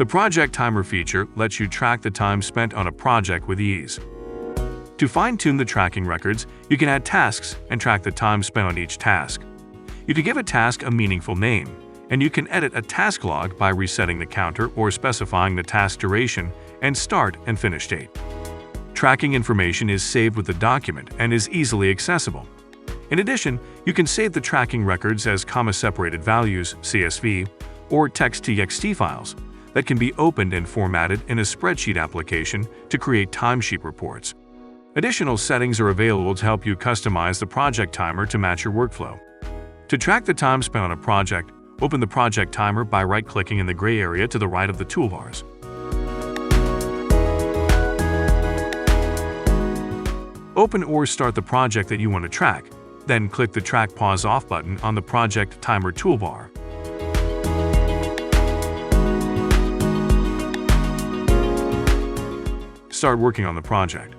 The Project Timer feature lets you track the time spent on a project with ease. To fine-tune the tracking records, you can add tasks and track the time spent on each task. You can give a task a meaningful name, and you can edit a task log by resetting the counter or specifying the task duration and start and finish date. Tracking information is saved with the document and is easily accessible. In addition, you can save the tracking records as comma-separated values, CSV, or text.txt files that can be opened and formatted in a spreadsheet application to create timesheet reports. Additional settings are available to help you customize the project timer to match your workflow. To track the time spent on a project, open the project timer by right-clicking in the gray area to the right of the toolbars. Open or start the project that you want to track, then click the Track Pause Off button on the Project Timer toolbar. Start working on the project.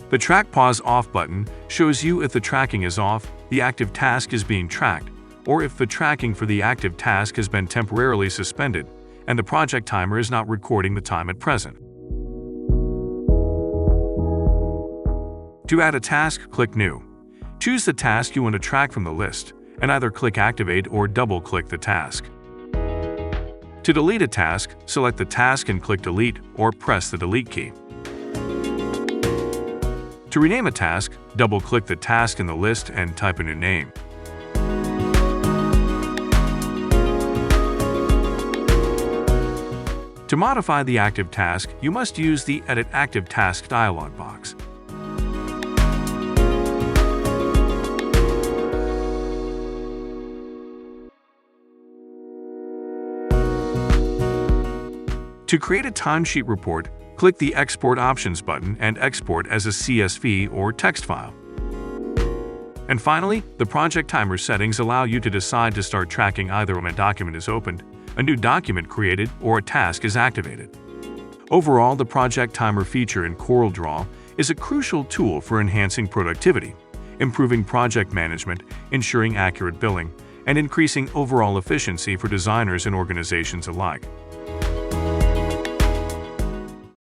The Track Pause Off button shows you if the tracking is off, the active task is being tracked, or if the tracking for the active task has been temporarily suspended and the project timer is not recording the time at present. To add a task, click New. Choose the task you want to track from the list, and either click Activate or double-click the task. To delete a task, select the task and click Delete or press the Delete key. To rename a task, double-click the task in the list and type a new name. To modify the active task, you must use the Edit Active Task dialog box. To create a timesheet report, click the Export Options button and export as a CSV or text file. And finally, the project timer settings allow you to decide to start tracking either when a document is opened, a new document created, or a task is activated. Overall, the project timer feature in CorelDRAW is a crucial tool for enhancing productivity, improving project management, ensuring accurate billing, and increasing overall efficiency for designers and organizations alike.